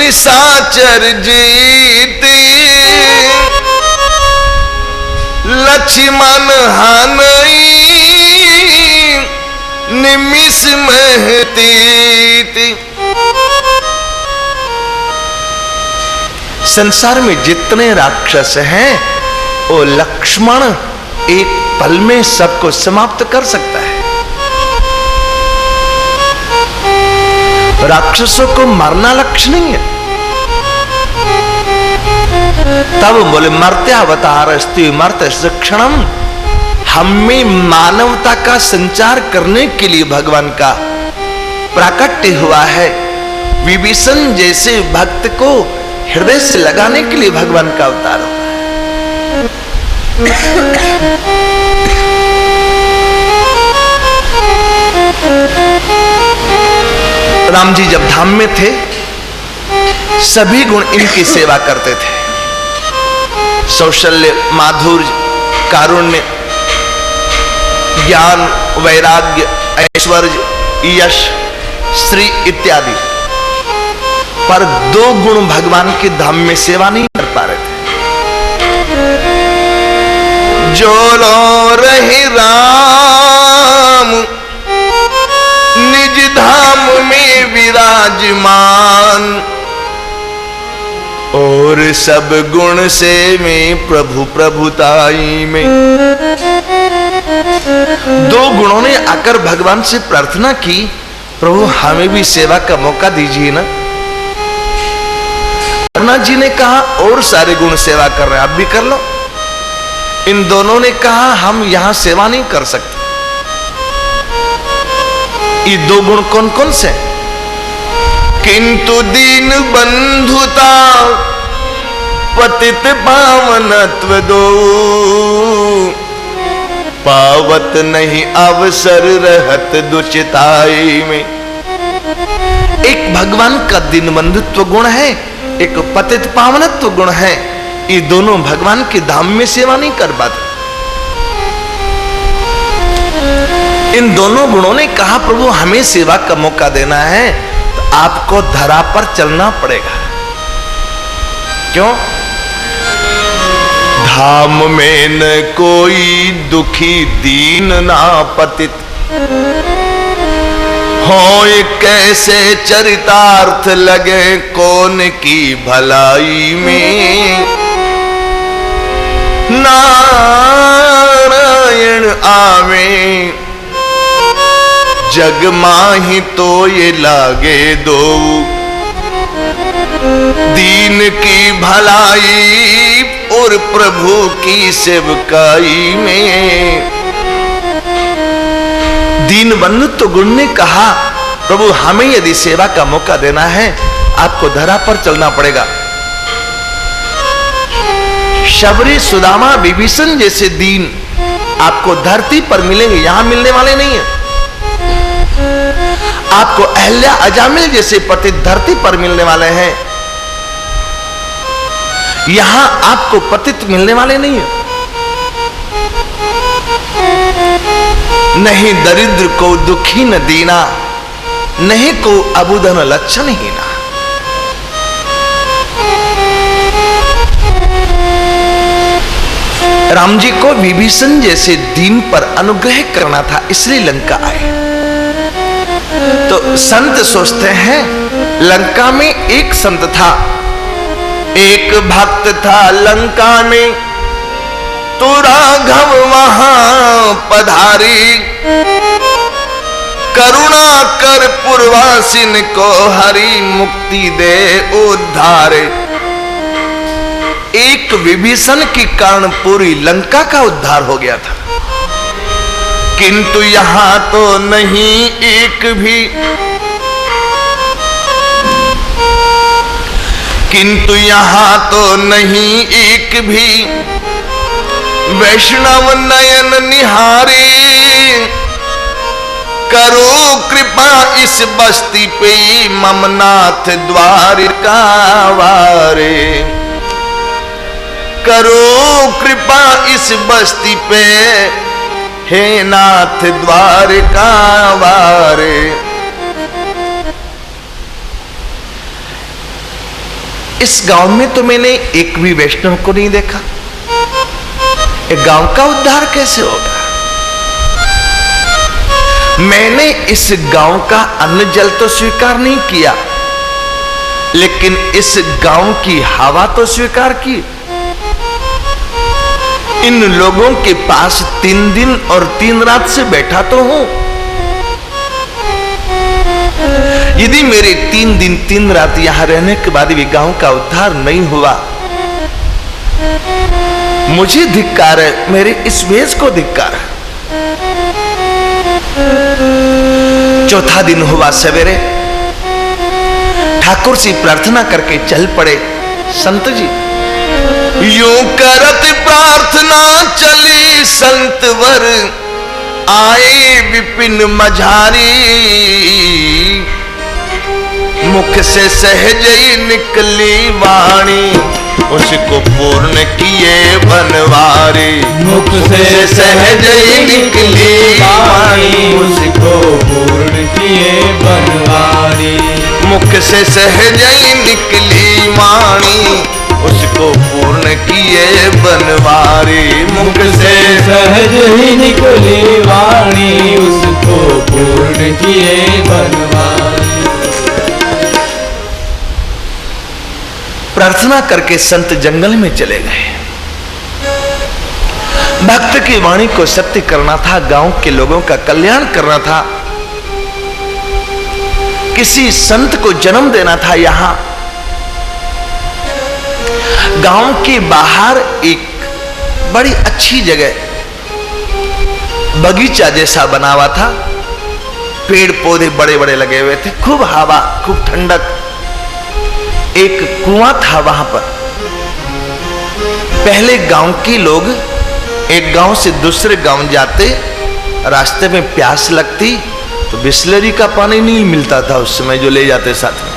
निशाचर जीती, लक्ष्मण हानई निमिष महती। संसार में जितने राक्षस हैं वो लक्ष्मण एक पल में सबको समाप्त कर सकता है। राक्षसों को मारना लक्ष्य नहीं है। तब बोले मर्त्यावतारस्ति मर्त्य शिक्षणम, हमें मानवता का संचार करने के लिए भगवान का प्राकट्य हुआ है। विभीषण जैसे भक्त को हृदय से लगाने के लिए भगवान का अवतार हुआ है। राम जी जब धाम में थे सभी गुण इनकी सेवा करते थे। सौशल्य, माधुर्य, कारुण्य, ज्ञान, वैराग्य, ऐश्वर्य, यश, श्री इत्यादि। पर दो गुण भगवान के धाम में सेवा नहीं कर पा रहे थे। जो लो रहे राम निज धाम में विराजमान, और सब गुण से में प्रभु प्रभुताई में। दो गुणों ने आकर भगवान से प्रार्थना की, प्रभु हमें भी सेवा का मौका दीजिए ना। कर्णा जी ने कहा और सारे गुण सेवा कर रहे हैं, आप भी कर लो। इन दोनों ने कहा हम यहां सेवा नहीं कर सकते। ये दो गुण कौन कौन से? किंतु दीन बंधुता पतित पावनत्व दो, पावत नहीं अवसर रहत दुचिताई में। एक भगवान का दीन बंधुत्व गुण है, एक पतित पावनत्व गुण है। ये दोनों भगवान के धाम में सेवा नहीं कर पाते। इन दोनों गुणों ने कहा प्रभु हमें सेवा का मौका देना है तो आपको धरा पर चलना पड़ेगा। क्यों? धाम में न कोई दुखी दीन ना पतित, होए कैसे चरितार्थ लगे कौन की भलाई में। नारायण आवे जग माही तो ये लागे दो, दीन की भलाई और प्रभु की सेवकाई में। दीन बंधुत्व गुण ने कहा प्रभु हमें यदि सेवा का मौका देना है आपको धरा पर चलना पड़ेगा। शबरी, सुदामा, विभीषण जैसे दीन आपको धरती पर मिलेंगे, यहां मिलने वाले नहीं है। आपको अहल्या, अजामिल जैसे पति धरती पर मिलने वाले हैं, यहां आपको पतित मिलने वाले नहीं है। नहीं दरिद्र को दुखी न दीना, नहीं को अबुधन लक्षण हीना। राम जी को विभीषण जैसे दीन पर अनुग्रह करना था, इसलिए लंका आए। तो संत सोचते हैं लंका में एक संत था, एक भक्त था लंका में, तो राघव वहां पधारी, करुणा कर पूर्वासिन को हरि मुक्ति दे उद्धारे। एक विभीषण के कारण पूरी लंका का उद्धार हो गया था, किंतु यहां तो नहीं एक भी, किंतु यहां तो नहीं एक भी, वैष्णव नयन निहारे, करो कृपा इस बस्ती पे ममनाथ द्वारिका वारे। करो कृपा इस बस्ती पे हे नाथ द्वारिका वारे। इस गांव में तो मैंने एक भी वैष्णव को नहीं देखा, एक गांव का उद्धार कैसे होगा? मैंने इस गांव का अन्न जल तो स्वीकार नहीं किया, लेकिन इस गांव की हवा तो स्वीकार की। इन लोगों के पास 3 दिन और 3 रात से बैठा तो हूं। यदि मेरे 3 दिन 3 रात यहां रहने के बाद भी गांव का उद्धार नहीं हुआ, मुझे धिक्कार है, मेरे इस वेश को धिक्कार है। चौथा दिन हुआ सवेरे, ठाकुर से प्रार्थना करके चल पड़े संत जी। यूं करत प्रार्थना चली संतवर, आए विपिन मझारी। मुख से सहज ही निकली वाणी, उसको पूर्ण किए बनवारी। मुख से सहज ही निकली वाणी, उसको पूर्ण किए बनवारी। मुख से सहज ही निकली वाणी, उसको पूर्ण किए बनवारी। मुख से सहज ही निकली वाणी, उसको पूर्ण किए बनवारी। प्रार्थना करके संत जंगल में चले गए। भक्त की वाणी को सत्य करना था, गांव के लोगों का कल्याण करना था, किसी संत को जन्म देना था। यहां गांव के बाहर एक बड़ी अच्छी जगह बगीचा जैसा बना हुआ था, पेड़ पौधे बड़े बड़े लगे हुए थे, खूब हवा, खूब ठंडक। एक कुआं था वहां पर। पहले गांव के लोग एक गांव से दूसरे गांव जाते, रास्ते में प्यास लगती तो बिस्लरी का पानी नहीं मिलता था उस समय, जो ले जाते साथ में।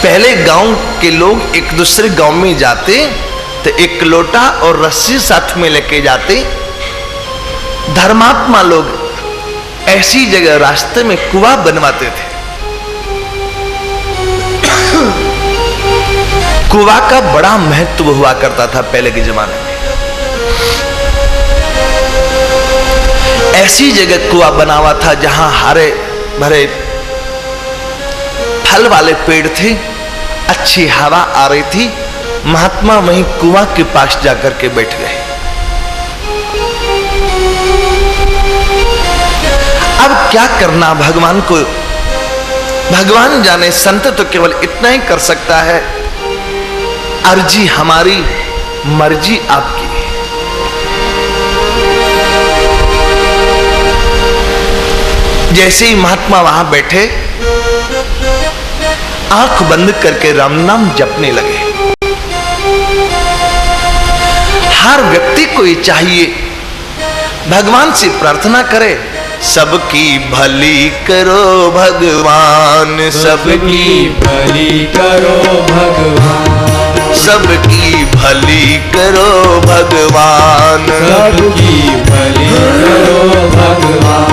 पहले गांव के लोग एक दूसरे गांव में जाते तो एक लोटा और रस्सी साथ में लेके जाते। धर्मात्मा लोग ऐसी जगह रास्ते में कुआं बनवाते थे। कुआं का बड़ा महत्व हुआ करता था पहले के जमाने में। ऐसी जगह कुआं बना हुआ था जहां हरे भरे फल वाले पेड़ थे, अच्छी हवा आ रही थी। महात्मा वहीं कुआं के पास जाकर के बैठ गए। अब क्या करना भगवान को, भगवान जाने, संत तो केवल इतना ही कर सकता है, अर्जी हमारी, मर्जी आपकी। जैसे ही महात्मा वहां बैठे, आंख बंद करके राम नाम जपने लगे। हर व्यक्ति को ये चाहिए भगवान से प्रार्थना करे, सबकी भली करो भगवान, सबकी भली करो भगवान, सबकी भली करो भगवान, सबकी भली करो भगवान।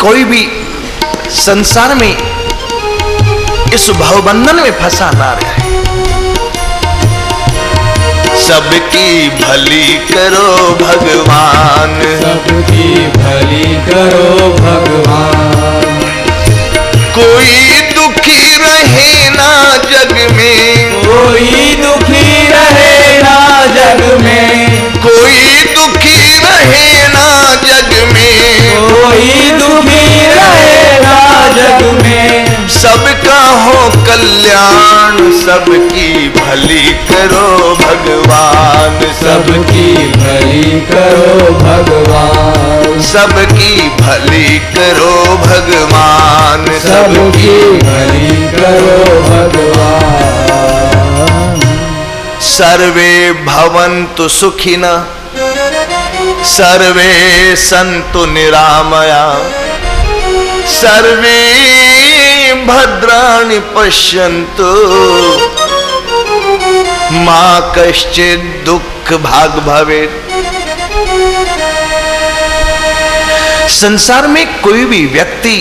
कोई भी संसार में इस भवबंधन में फंसा ना रहे। सबकी भली करो भगवान, सबकी भली करो भगवान। कोई दुखी रहे ना जग में, कोई दुखी रहे ना जग में, कोई दुखी रहे ना जग में, कोई दुखी रहे ना जग में। सबका हो कल्याण, सबकी भली करो भगवान, सबकी भली करो भगवान, सबकी भली करो भगवान, सबकी भली करो भगवान। सर्वे भवन्तु सुखिनः, सर्वे सन्तु निरामया, सर्वे भद्राणि पश्यन्तु, मा कश्चित् दुःख भाग् भवेत्। संसार में कोई भी व्यक्ति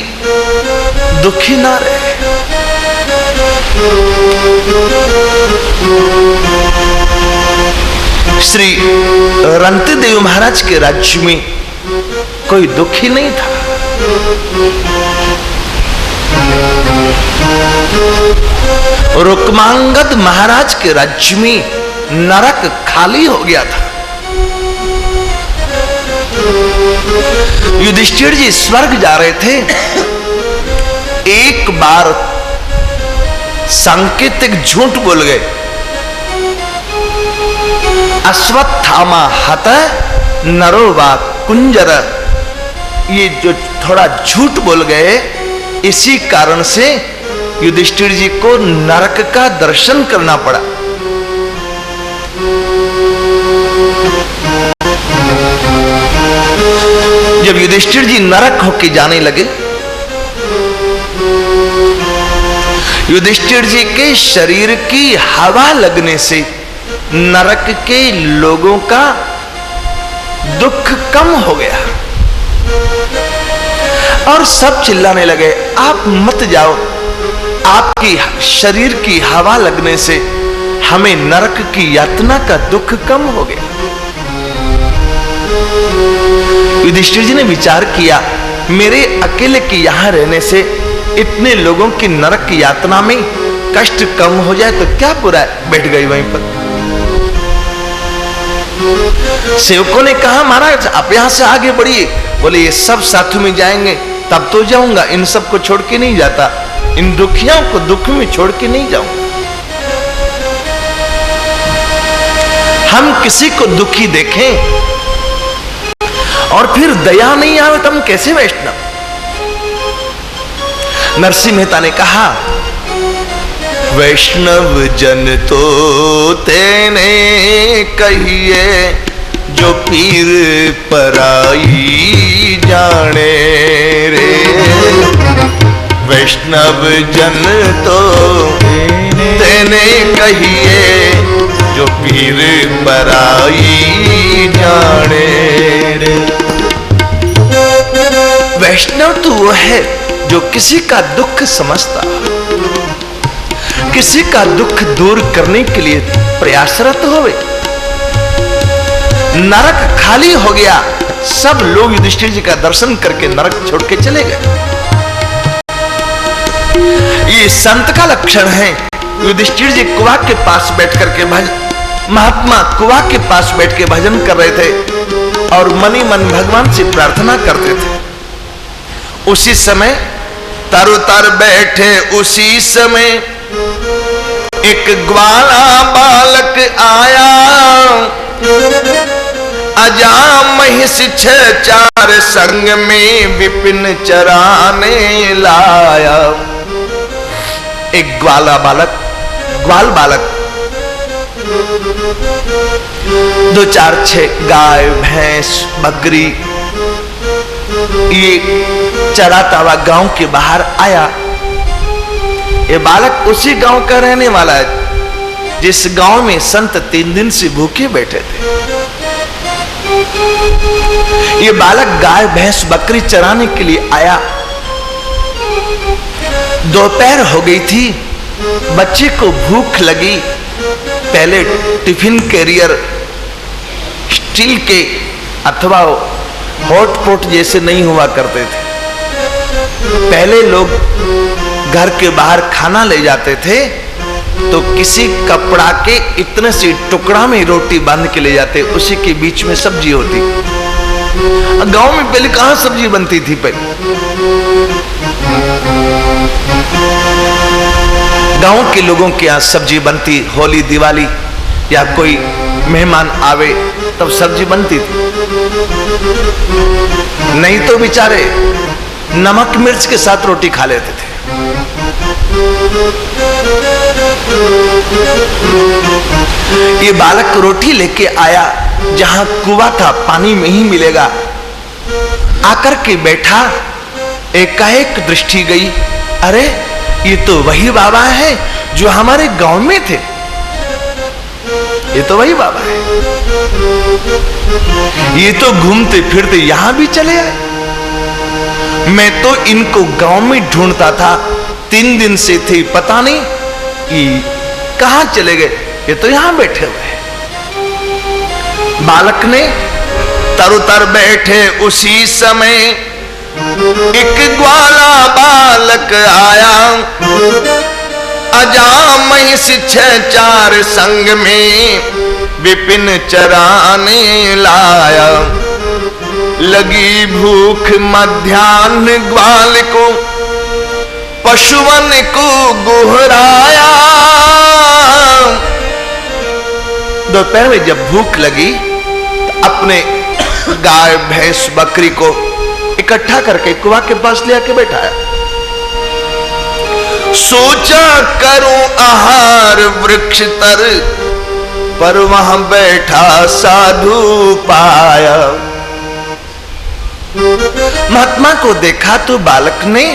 दुखी ना रहे। श्री रंतिदेव महाराज के राज्य में कोई दुखी नहीं था। रुक्मांगद महाराज के राज्य में नरक खाली हो गया था। युधिष्ठिर जी स्वर्ग जा रहे थे, एक बार सांकेतिक झूठ बोल गए। अश्वत्थामा हत नरो वा कुंजर, ये जो थोड़ा झूठ बोल गए, इसी कारण से युधिष्ठिर जी को नरक का दर्शन करना पड़ा। जब युधिष्ठिर जी नरक होके जाने लगे, युधिष्ठिर जी के शरीर की हवा लगने से नरक के लोगों का दुख कम हो गया और सब चिल्लाने लगे, आप मत जाओ, आपकी शरीर की हवा लगने से हमें नरक की यातना का दुख कम हो गया। युधिष्ठिर जी ने विचार किया, मेरे अकेले के यहां रहने से इतने लोगों की नरक की यातना में कष्ट कम हो जाए तो क्या बुरा है। बैठ गई वहीं पर। सेवकों ने कहा, महाराज आप यहां से आगे बढ़िए। बोले, ये सब साथ में जाएंगे तब तो जाऊंगा, इन सब को छोड़ के नहीं जाता, इन दुखियों को दुख में छोड़ के नहीं जाऊंगा। हम किसी को दुखी देखें और फिर दया नहीं आवे तो हम कैसे वैष्णव। नरसिंह मेहता ने कहा, वैष्णव जन तो तेने कहिए, जो पीर पराई जाने रे। वैष्णव जन तो तेने कहिए, जो पीर पराई जाने रे। वैष्णव तो वो है जो किसी का दुख समझता, किसी का दुख दूर करने के लिए प्रयासरत होवे। नरक खाली हो गया, सब लोग युधिष्ठिर जी का दर्शन करके नरक छोड़ के चले गए। ये संत का लक्षण है। युधिष्ठिर जी कुआ के पास बैठ करके महात्मा कुआ के पास बैठ के भजन कर रहे थे और मनी मन भगवान से प्रार्थना करते थे। उसी समय तारो तार बैठे, उसी समय एक ग्वाला बालक आया, अजा महिष 6-4 संग में विपिन चराने लाया। एक ग्वाल बालक 2-4-6 गाय भैंस बकरी ये चराता हुआ गांव के बाहर आया। ये बालक उसी गांव का रहने वाला है जिस गांव में संत 3 दिन से भूखे बैठे थे। ये बालक गाय भैंस बकरी चराने के लिए आया। दोपहर हो गई थी, बच्चे को भूख लगी। पहले टिफिन कैरियर स्टील के अथवा हॉटपॉट जैसे नहीं हुआ करते थे। पहले लोग घर के बाहर खाना ले जाते थे तो किसी कपड़ा के इतने से टुकड़ा में रोटी बांध के ले जाते, उसी के बीच में सब्जी होती। गांव में पहले कहां सब्जी बनती थी? पहले गांव के लोगों के यहाँ सब्जी बनती, होली दिवाली या कोई मेहमान आवे तब सब्जी बनती थी। नहीं तो बेचारे नमक मिर्च के साथ रोटी खा लेते थे। ये बालक रोटी लेके आया, जहां कुआं था पानी में ही मिलेगा, आकर के बैठा। एकाएक दृष्टि गई, अरे ये तो वही बाबा है जो हमारे गांव में थे। ये तो वही बाबा है, ये तो घूमते फिरते यहां भी चले आए। मैं तो इनको गांव में ढूंढता था, 3 दिन से थे, पता नहीं कि कहां चले गए। ये तो यहां बैठे हुए हैं। बालक ने तरुतर बैठे उसी समय एक ग्वाला बालक आया, अजामहिष 6-4 संग में विपिन चराने लाया। लगी भूख मध्याह्न ग्वाल को पशुवन को गुहराया। दोपहर में जब भूख लगी तो अपने गाय भैंस बकरी को इकट्ठा करके कुआं के पास ले आके बैठाया। सोचा करूं आहार वृक्ष तर, पर वहां बैठा साधु पाया। महात्मा को देखा तो बालक ने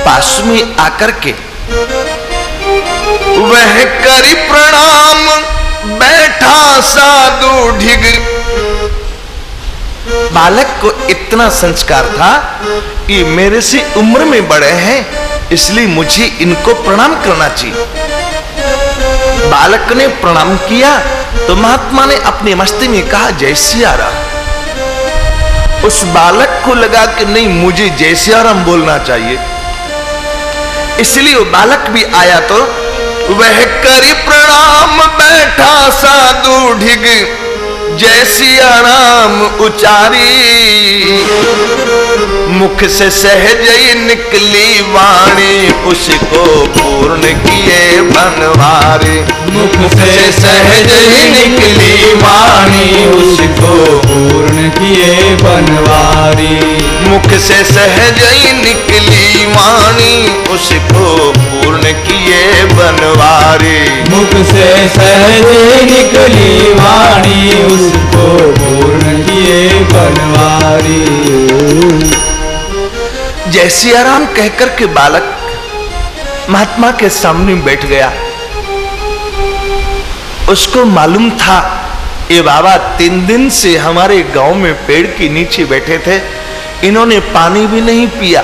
पास में आकर के वह करी प्रणाम, बैठा साधु ढिग। बालक को इतना संस्कार था, ये मेरे से उम्र में बड़े हैं, इसलिए मुझे इनको प्रणाम करना चाहिए। बालक ने प्रणाम किया तो महात्मा ने अपनी मस्ती में कहा, जय सिया राम। उस बालक को लगा कि नहीं, मुझे जय सिया राम बोलना चाहिए, इसलिए वो बालक भी आया तो वह करी प्रणाम, बैठा साधु ढिग, जय सिया राम उचारी। मुख से सहज ही निकली वाणी, उसको पूर्ण किए बनवारी। मुख से सहज ही निकली वाणी, उसको पूर्ण किए बनवारी। मुख से सहज ही निकली वाणी, उसको पूर्ण किए बनवारी। मुख से सहज ही निकली वाणी, उसको पूर्ण किए बनवारी। जय सिया राम कहकर के बालक महात्मा के सामने बैठ गया। उसको मालूम था ये बाबा 3 दिन से हमारे गांव में पेड़ के नीचे बैठे थे, इन्होंने पानी भी नहीं पिया।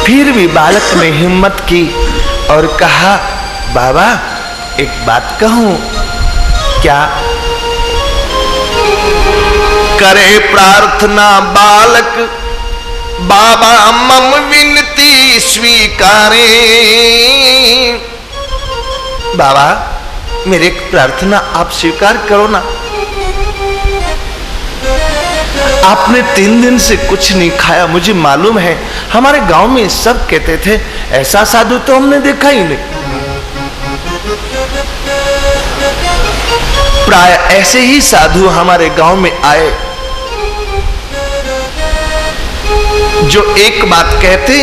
फिर भी बालक ने हिम्मत की और कहा, बाबा एक बात कहूं क्या? करे प्रार्थना बालक, बाबा मम विनती स्वीकारे। बाबा मेरी प्रार्थना आप स्वीकार करो ना। आपने 3 दिन से कुछ नहीं खाया, मुझे मालूम है। हमारे गांव में सब कहते थे, ऐसा साधु तो हमने देखा ही नहीं। प्राय ऐसे ही साधु हमारे गांव में आए जो एक बात कहते,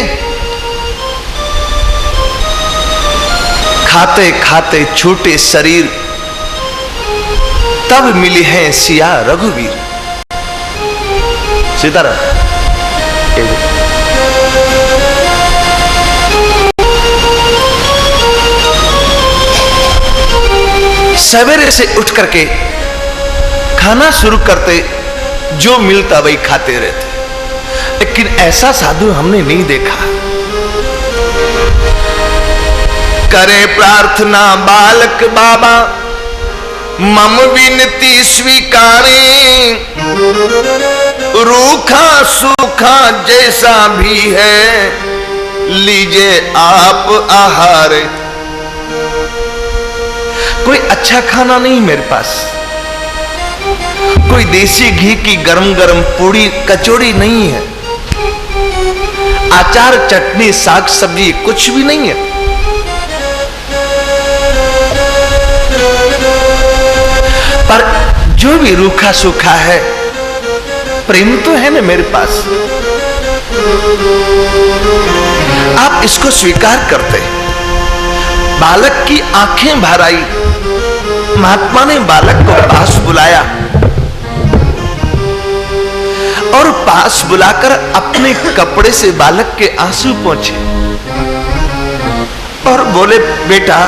खाते खाते छूटे शरीर, तब मिली है सिया रघुवीर। सीताराम। सवेरे से उठ करके खाना शुरू करते, जो मिलता वही खाते रहते, लेकिन ऐसा साधु हमने नहीं देखा। करे प्रार्थना बालक, बाबा मम विनती स्वीकारे। रूखा सूखा जैसा भी है, लीजिए आप आहार। कोई अच्छा खाना नहीं मेरे पास, कोई देसी घी की गरम गरम पूड़ी कचौड़ी नहीं है, अचार चटनी साग सब्जी कुछ भी नहीं है। पर जो भी रूखा सूखा है, प्रेम तो है ना मेरे पास, आप इसको स्वीकार करते। बालक की आंखें भर आई। महात्मा ने बालक को पास बुलाया और पास बुलाकर अपने कपड़े से बालक के आंसू पोंछे और बोले, बेटा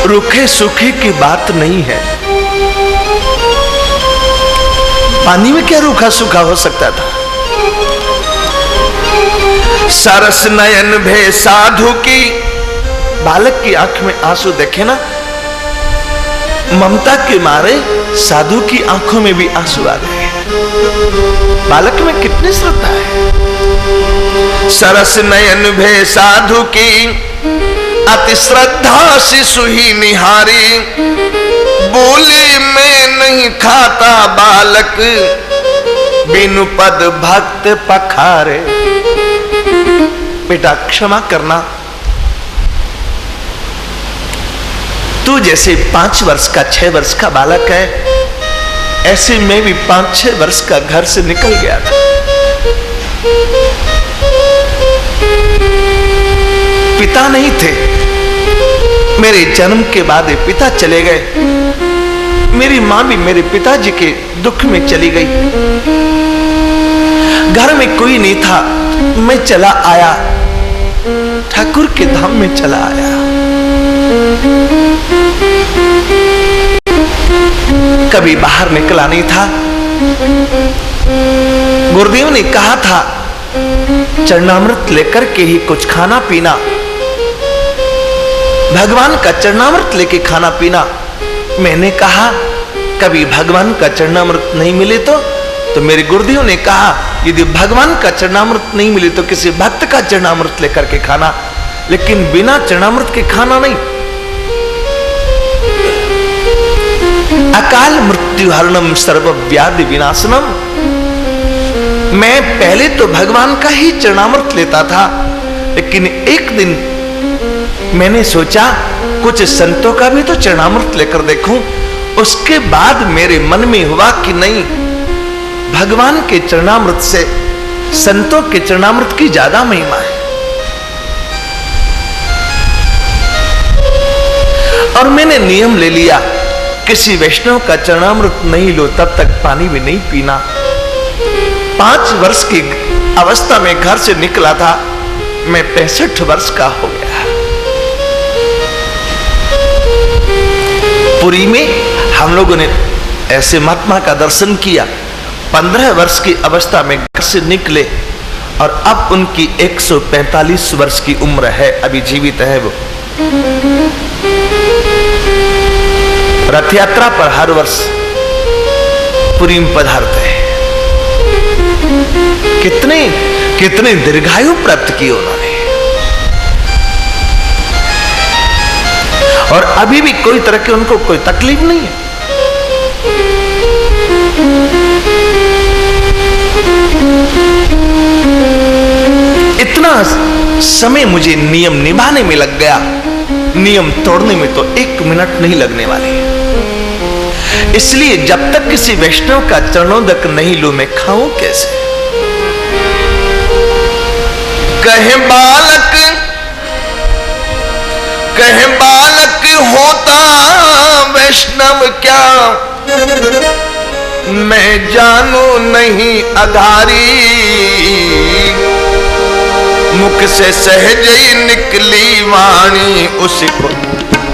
रूखे सूखे की बात नहीं है, पानी में क्या रूखा सूखा हो सकता था? सरस नयन भे साधु की, बालक की आंख में आंसू देखे ना, ममता के मारे साधु की आंखों में भी आंसू आ गए। बालक में कितनी श्रद्धा है। सरस नयन भे साधु की, अति श्रद्धा शिशु ही निहारी, बोले मैं नहीं खाता बालक, बिनु पद भक्त पखारे। बेटा क्षमा करना, तू जैसे 5 वर्ष का 6 वर्ष का बालक है, ऐसे मैं भी 5-6 वर्ष का घर से निकल गया था। पिता नहीं थे, मेरे जन्म के बाद पिता चले गए। मेरी मां भी मेरे पिताजी के दुख में चली गई। घर में कोई नहीं था, मैं चला आया, ठाकुर के धाम में चला आया। कभी बाहर निकला नहीं था। गुरुदेव ने कहा था चरणामृत लेकर के ही कुछ खाना पीना, भगवान का चरणामृत लेके खाना पीना। मैंने कहा कभी भगवान का चरणामृत नहीं मिले तो मेरे गुरुदेव ने कहा यदि भगवान का चरणामृत नहीं मिले तो किसी भक्त का चरणामृत लेकर के खाना, लेकिन बिना चरणामृत के खाना नहीं। अकाल मृत्यु हरणम सर्व व्याधि विनाशनम। मैं पहले तो भगवान का ही चरणामृत लेता था, लेकिन एक दिन मैंने सोचा कुछ संतों का भी तो चरणामृत लेकर देखूं। उसके बाद मेरे मन में हुआ कि नहीं, भगवान के चरणामृत से संतों के चरणामृत की ज्यादा महिमा है। और मैंने नियम ले लिया, किसी वैष्णव का चरणामृत नहीं लो तब तक पानी भी नहीं पीना। 5 वर्ष की अवस्था में घर से निकला था, मैं 65 वर्ष का हो गया। पुरी में हम लोगों ने ऐसे महात्मा का दर्शन किया। 15 वर्ष की अवस्था में घर से निकले और अब उनकी 145 वर्ष की उम्र है, अभी जीवित है वो। रथ यात्रा पर हर वर्ष पुरी में पधारते हैं। कितने दीर्घायु प्राप्त की उन्होंने, और अभी भी कोई तरह की उनको कोई तकलीफ नहीं है। इतना समय मुझे नियम निभाने में लग गया, नियम तोड़ने में तो 1 मिनट नहीं लगने वाले। इसलिए जब तक किसी वैष्णव का चरणोदक नहीं लूं मैं खाऊं कैसे। कहे बालक होता वैष्णव क्या, मैं जानू नहीं अधारी, मुख से सहज ही निकली वाणी, उसको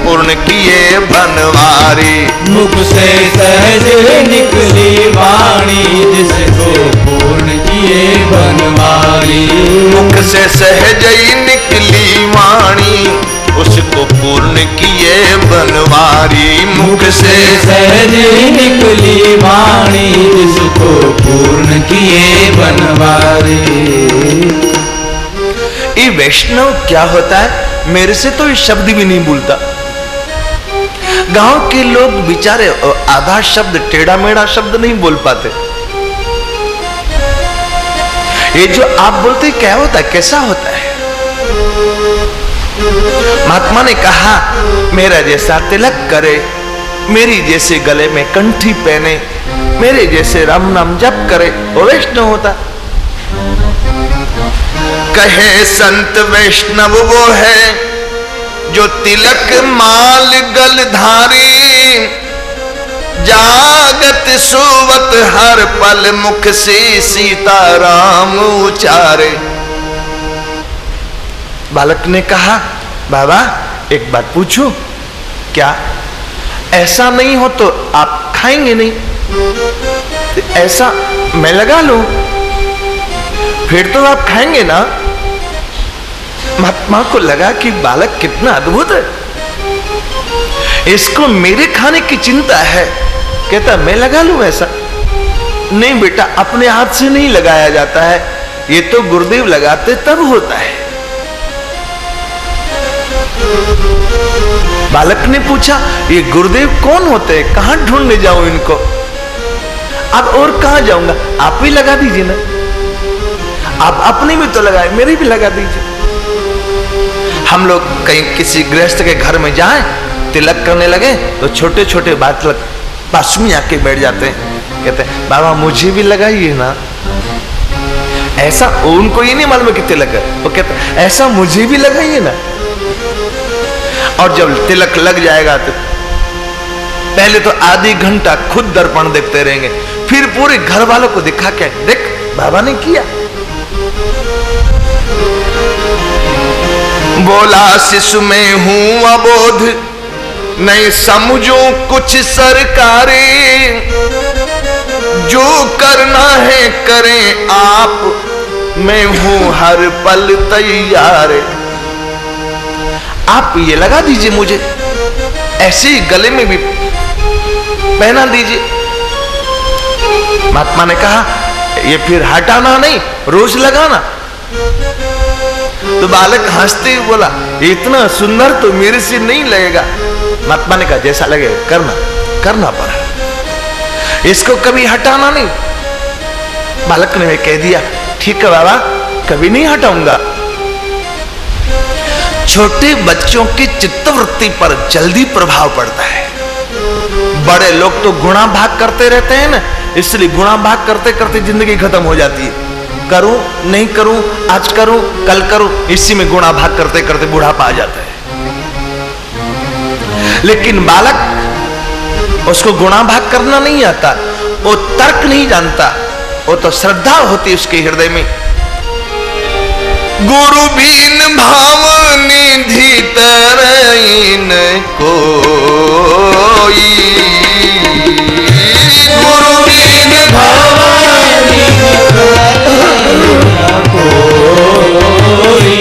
पूर्ण किए बनवारी। मुख से सहज निकली वाणी, जिसको पूर्ण किए बनवारी। मुख से सहज ही निकली वाणी, उसको पूर्ण किए बनवारी। मुख से सहज निकली वाणी, जिसको पूर्ण किए बनवारी। ये वैष्णव क्या होता है, मेरे से तो ये शब्द भी नहीं बोलता। गांव के लोग बेचारे आधा शब्द, टेढ़ा मेढ़ा शब्द नहीं बोल पाते। ये जो आप बोलते क्या होता है, कैसा होता है? महात्मा ने कहा मेरा जैसा तिलक करे, मेरी जैसे गले में कंठी पहने, मेरे जैसे राम नाम जप करे, वो वैष्णव होता। कहे संत वैष्णव वो है जो तिलक माल गल धारी, जागत सुवत हर पल मुख से सीताराम उचारे। बालक ने कहा बाबा एक बात पूछूं, क्या ऐसा नहीं हो तो आप खाएंगे नहीं? ऐसा मैं लगा लूं, फिर तो आप खाएंगे ना। महात्मा को लगा कि बालक कितना अद्भुत है, इसको मेरे खाने की चिंता है। कहता मैं लगा लूं ऐसा? नहीं बेटा, अपने हाथ से नहीं लगाया जाता है, ये तो गुरुदेव लगाते तब होता है। बालक ने पूछा ये गुरुदेव कौन होते हैं, कहां ढूंढने जाऊं इनको? अब और कहां जाऊंगा, आप भी लगा दीजिए ना। आप अपने भी तो लगाए, मेरे भी लगा दीजिए। हम लोग कहीं किसी गृहस्थ के घर में जाएं, तिलक करने लगे तो छोटे छोटे बालक पास में आके बैठ जाते हैं, कहते हैं बाबा मुझे भी लगाइए ना। ऐसा उनको ये नहीं मालूम कि तिलक है, वो कहते ऐसा मुझे भी लगाइए ना। और जब तिलक लग जाएगा तो पहले तो आधी घंटा खुद दर्पण देखते रहेंगे, फिर पूरे घर वालों को दिखा के देख बाबा ने किया। बोला शिशु में हूं अबोध, नहीं समझो कुछ सरकारे, जो करना है करें आप, मैं हूं हर पल तैयार। आप ये लगा दीजिए मुझे, ऐसे ही गले में भी पहना दीजिए। महात्मा ने कहा ये फिर हटाना नहीं, रोज लगाना। तो बालक हंसते हुए बोला इतना सुंदर तो मेरे से नहीं लगेगा। महात्मा ने कहा जैसा लगेगा करना, करना पड़ा, इसको कभी हटाना नहीं। बालक ने कह दिया ठीक है बाबा, कभी नहीं हटाऊंगा। छोटे बच्चों की चित्तवृत्ति पर जल्दी प्रभाव पड़ता है। बड़े लोग तो गुणा भाग करते रहते हैं ना, इसलिए गुणा भाग करते करते जिंदगी खत्म हो जाती है। करूं नहीं करूं, आज करूं कल करूं, इसी में गुणा भाग करते करते बुढ़ापा आ जाता है। लेकिन बालक उसको गुणा भाग करना नहीं आता, वो तर्क नहीं जानता, वो तो श्रद्धा होती उसके हृदय में। गुरु बीन भाव निधि तरईन कोई, गुरु बीन भाव कोई,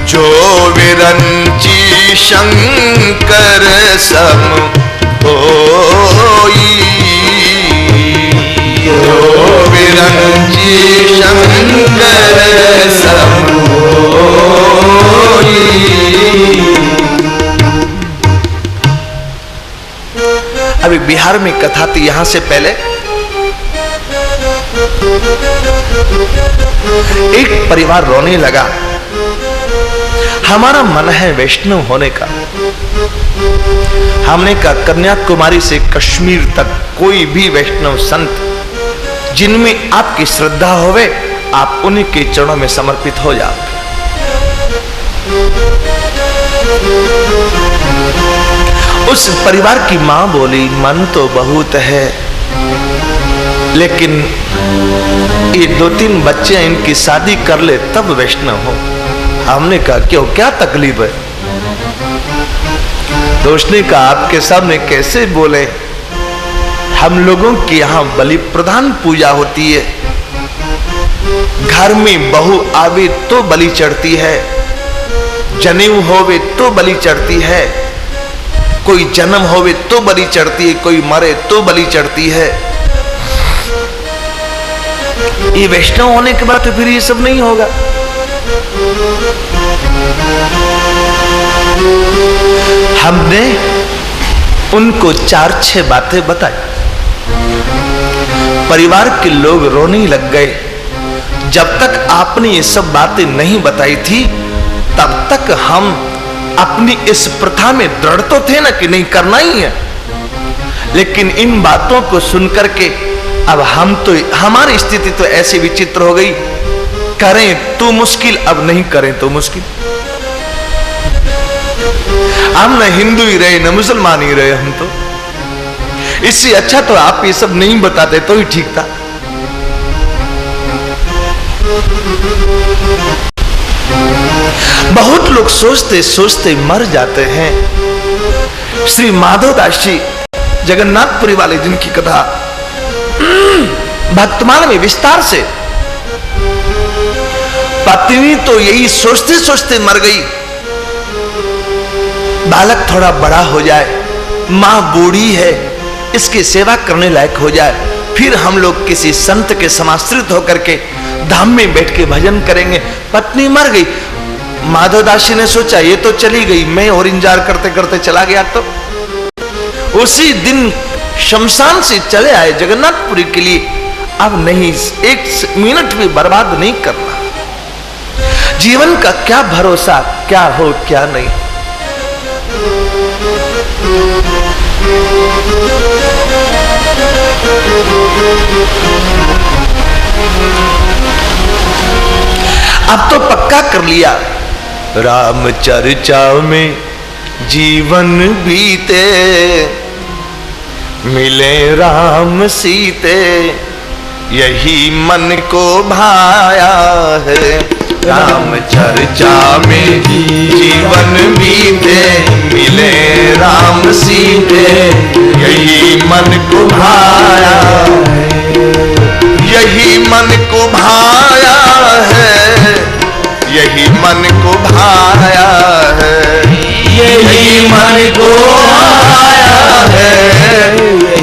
जो विरंची शंकर सम होई, जो विरंची शंकर सम होई। अभी बिहार में कथा थी, यहां से पहले एक परिवार रोने लगा, हमारा मन है वैष्णव होने का। हमने कहा कन्याकुमारी से कश्मीर तक कोई भी वैष्णव संत जिनमें आपकी श्रद्धा होवे, आप उन्हीं के चरणों में समर्पित हो जाओ। उस परिवार की मां बोली मन तो बहुत है, लेकिन ये 2-3 बच्चे इनकी शादी कर ले तब वैष्णव हो। हमने कहा क्यों, क्या तकलीफ है? तो उसने कहा आपके सामने कैसे बोले, हम लोगों के यहां बलि प्रधान पूजा होती है। घर में बहू आवे तो बलि चढ़ती है, जनेऊ होवे तो बलि चढ़ती है, कोई जन्म होवे तो बलि चढ़ती है, कोई मरे तो बलि चढ़ती है। ये वैष्णव होने के बाद तो फिर ये सब नहीं होगा। हमने उनको 4-6 बातें बताई, परिवार के लोग रोने लग गए। जब तक आपने ये सब बातें नहीं बताई थी तब तक हम अपनी इस प्रथा में दृढ़ तो थे ना कि नहीं करना ही है, लेकिन इन बातों को सुनकर के अब हम तो, हमारी स्थिति तो ऐसी विचित्र हो गई, करें तो मुश्किल, अब नहीं करें तो मुश्किल। हम न हिंदू ही रहे न मुसलमान ही रहे, हम तो इससे अच्छा तो आप ये सब नहीं बताते तो ही ठीक था। बहुत लोग सोचते सोचते मर जाते हैं। श्री माधवदास जी जगन्नाथपुरी वाले जिनकी कथा भक्तमाल में विस्तार से, पत्नी तो यही सोचते सोचते मर गई, बालक थोड़ा बड़ा हो जाए, मां बूढ़ी है, इसकी सेवा करने लायक हो जाए, फिर हम लोग किसी संत के समाश्रित होकर के धाम में बैठ के भजन करेंगे। पत्नी मर गई, माधवदास जी ने सोचा ये तो चली गई, मैं और इंतजार करते करते चला गया, तो उसी दिन शमशान से चले आए जगन्नाथपुरी के लिए। अब नहीं, एक मिनट भी बर्बाद नहीं करना। जीवन का क्या भरोसा, क्या हो क्या नहीं। अब तो पक्का कर लिया, राम चर्चा में जीवन बीते, मिले राम सीते, यही मन को भाया है। राम चर्चा में जीवन बीते, मिले राम सीते, यही मन को भाया है, यही मन को भाया है, यही मन को भाया है, यही मन को भाया है,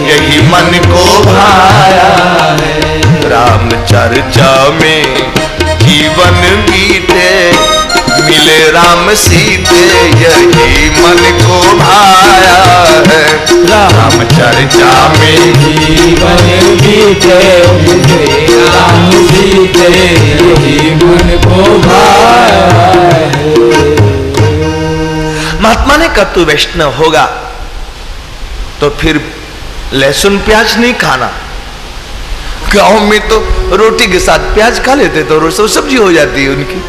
यही मन को भाया है। राम चर्चा में जीवन बीते, मिले राम सीते, यही मन को भाया है। राम चर्चा में जीवन बीते, मिले राम सीते, यही मन को भाया है। महात्मा ने कहा तू वैष्णव होगा तो फिर लहसुन प्याज नहीं खाना। गांव में तो रोटी के साथ प्याज खा लेते, तो रोटी सब्जी हो जाती है उनकी।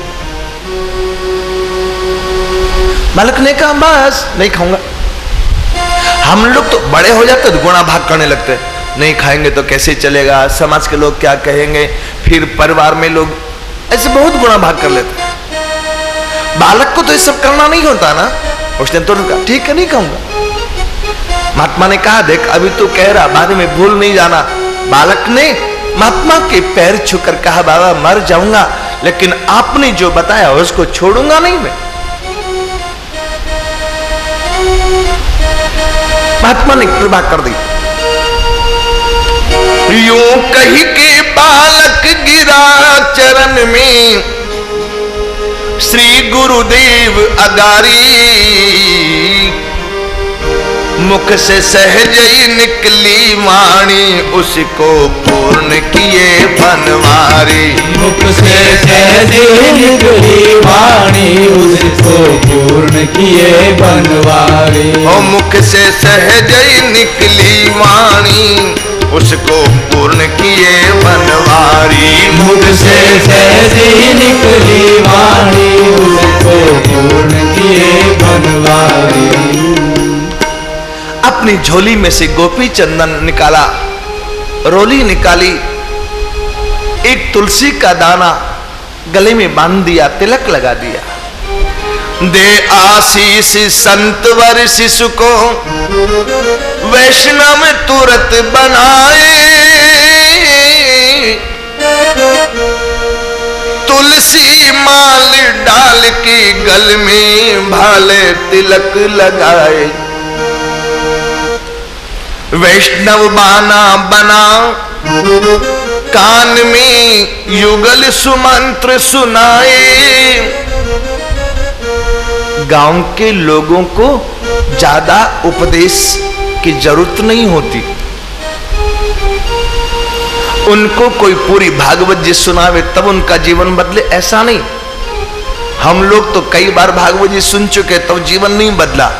मालिक ने कहा बस नहीं खाऊंगा। हम लोग तो बड़े हो जाते तो गुणा भाग करने लगते, नहीं खाएंगे तो कैसे चलेगा, समाज के लोग क्या कहेंगे, फिर परिवार में लोग ऐसे बहुत गुणा भाग कर लेते। बालक को तो ये सब करना नहीं होता ना। उसने तो कहा ठीक है नहीं खाऊंगा। महात्मा ने कहा देख अभी तो कह रहा, बाद में भूल नहीं जाना। बालक ने महात्मा के पैर छूकर कहा बाबा मर जाऊंगा, लेकिन आपने जो बताया उसको छोड़ूंगा नहीं मैं। महात्मा ने कृपा कर दी। यूं कही के बालक गिरा चरण में, श्री गुरुदेव अगारी, मुख से सहज ही निकली वाणी, उसको पूर्ण किए बनवारी। मुख से सहज ही निकली वाणी, उसको पूर्ण किए बनवारी। ओ मुख से सहज ही निकली वाणी, उसको पूर्ण किए बनवारी। मुख से सहज ही निकली वाणी, उसको पूर्ण किए बनवारी। अपनी झोली में से गोपी चंदन निकाला, रोली निकाली, एक तुलसी का दाना गले में बांध दिया, तिलक लगा दिया। दे आशीष संत वर शिशु को, वैष्णव तुरंत बनाए। तुलसी माल डाल के गल में भाले तिलक लगाए। वैष्णव बाना बना, कान में युगल सुमंत्र सुनाए। गांव के लोगों को ज्यादा उपदेश की जरूरत नहीं होती, उनको कोई पूरी भागवत जी सुनावे तब उनका जीवन बदले, ऐसा नहीं। हम लोग तो कई बार भागवत जी सुन चुके तब जीवन नहीं बदला,